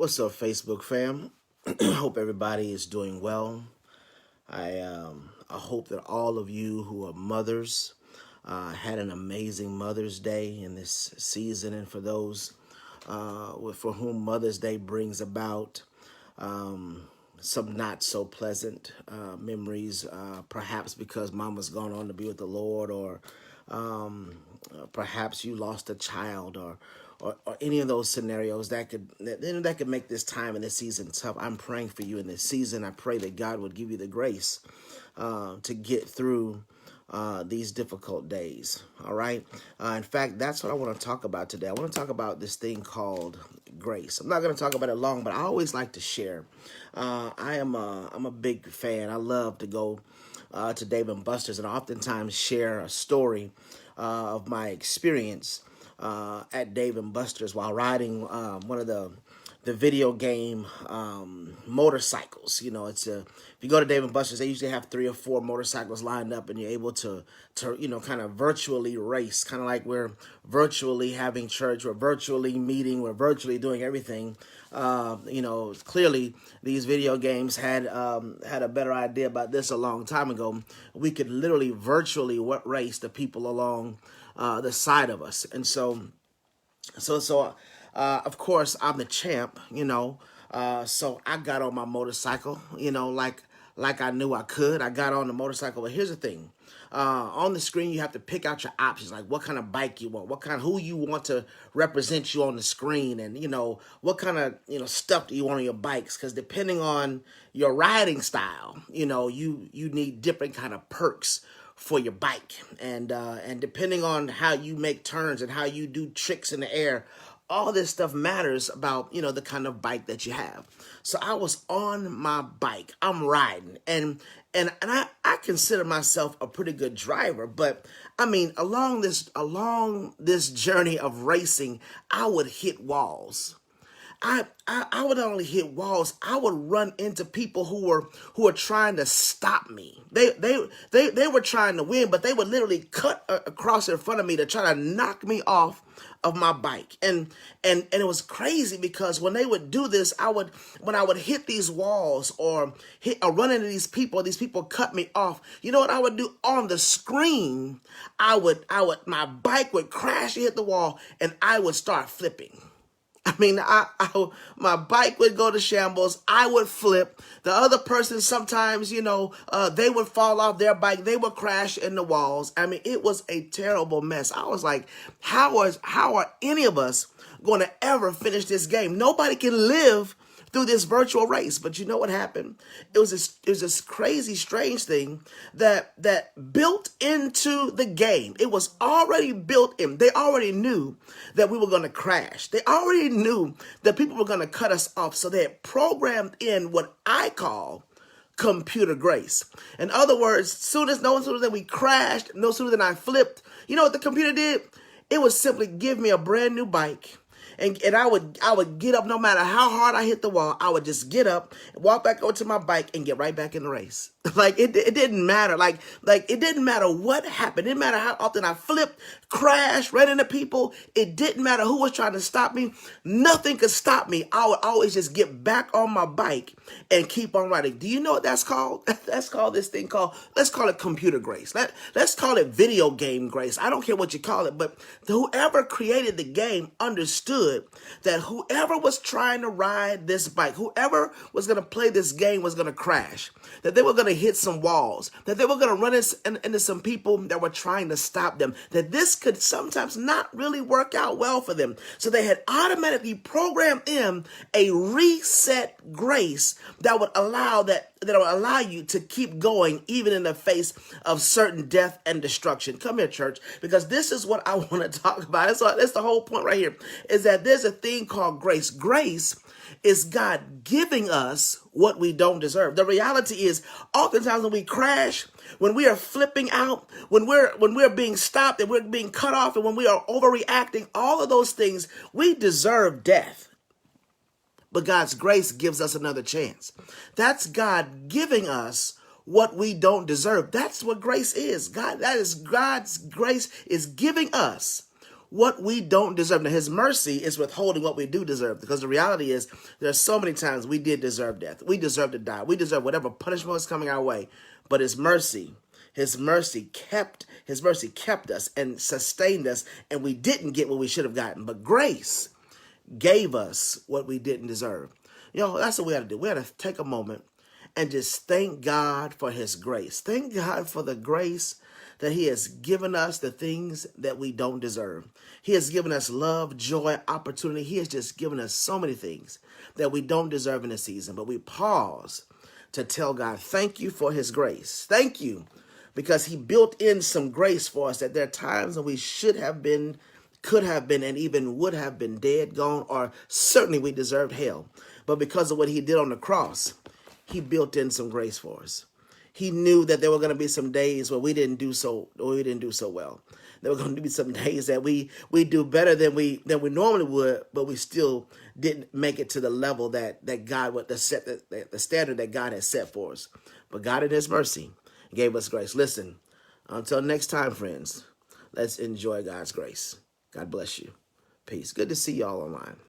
What's up, Facebook fam? Hope everybody is doing well. I hope that all of you who are mothers had an amazing Mother's Day in this season, and for those for whom Mother's Day brings about some not so pleasant memories, perhaps because Mama's gone on to be with the Lord, or perhaps you lost a child, or any of those scenarios that could make this time and this season tough. I'm praying for you in this season. I pray that God would give you the grace to get through these difficult days. All right. In fact, that's what I want to talk about today. I want to talk about this thing called grace. I'm not going to talk about it long, but I always like to share. I'm a big fan. I love to go to Dave and Buster's, and I oftentimes share a story of my experience at Dave and Buster's while riding one of the video game motorcycles. If you go to Dave and Buster's, they usually have 3 or 4 motorcycles lined up, and you're able to kind of virtually race, kind of like we're virtually having church, we're virtually meeting, we're virtually doing everything. Clearly these video games had a better idea about this a long time ago. We could literally virtually race the people along the side of us. And so of course I'm the champ, so I got on my motorcycle, like I knew I could. I got on the motorcycle. But here's the thing. On the screen, you have to pick out your options, like what kind of bike you want, who you want to represent you on the screen, and, what kind of, stuff do you want on your bikes? Because depending on your riding style, you need different kind of perks for your bike, and depending on how you make turns and how you do tricks in the air, all this stuff matters about, the kind of bike that you have. So I was on my bike, I'm riding, and I consider myself a pretty good driver, but I mean, along this journey of racing, I would hit walls. I would not only hit walls, I would run into people who were trying to stop me. They were trying to win, but they would literally cut across in front of me to try to knock me off of my bike. And it was crazy because when they would do this, when I would hit these walls or run into these people cut me off. You know what I would do on the screen? My bike would crash and hit the wall, and I would start flipping. I mean, my bike would go to shambles. I would flip. The other person sometimes, they would fall off their bike. They would crash in the walls. I mean, it was a terrible mess. I was like, how are any of us going to ever finish this game? Nobody can live through this virtual race. But you know what happened? It was this crazy, strange thing that built into the game. It was already built in. They already knew that we were going to crash. They already knew that people were going to cut us off. So they had programmed in what I call computer grace. In other words, no sooner than we crashed, no sooner than I flipped, you know what the computer did? It would simply give me a brand new bike. And I would get up no matter how hard I hit the wall. I would just get up, walk back over to my bike, and get right back in the race. Like it didn't matter. Like it didn't matter what happened. It didn't matter how often I flipped, crashed, ran into people. It didn't matter who was trying to stop me. Nothing could stop me. I would always just get back on my bike and keep on riding. Do you know what that's called? That's called let's call it computer grace. Let's call it video game grace. I don't care what you call it, but whoever created the game understood that whoever was trying to ride this bike, whoever was going to play this game was going to crash, that they were going to hit some walls, that they were going to run into some people that were trying to stop them, that this could sometimes not really work out well for them. So they had automatically programmed in a reset grace that would allow you to keep going even in the face of certain death and destruction. Come here, church, because this is what I want to talk about. That's the whole point right here, is that there's a thing called grace. Grace is God giving us what we don't deserve. The reality is, oftentimes when we crash, when we are flipping out, when we're being stopped and we're being cut off, and when we are overreacting, all of those things, we deserve death. But God's grace gives us another chance. That's God giving us what we don't deserve. That's what grace is. God's grace is giving us what we don't deserve. Now, his mercy is withholding what we do deserve, because the reality is there's so many times we did deserve death. We deserve to die. We deserve whatever punishment was coming our way. But his mercy kept us and sustained us, and we didn't get what we should have gotten. But grace gave us what we didn't deserve. That's what we had to do. We had to take a moment and just thank God for his grace. Thank God for the grace that he has given us, the things that we don't deserve. He has given us love, joy, opportunity. He has just given us so many things that we don't deserve in this season. But we pause to tell God, thank you for his grace. Thank you, because he built in some grace for us, that there are times when we should have been, could have been, and even would have been dead, gone, or certainly we deserved hell. But because of what he did on the cross, he built in some grace for us. He knew that there were going to be some days where we didn't do so well. There were going to be some days that we do better than we normally would, but we still didn't make it to the level that God would set the standard that God has set for us. But God in his mercy gave us grace. Listen, until next time, friends, let's enjoy God's grace. God bless you. Peace. Good to see y'all online.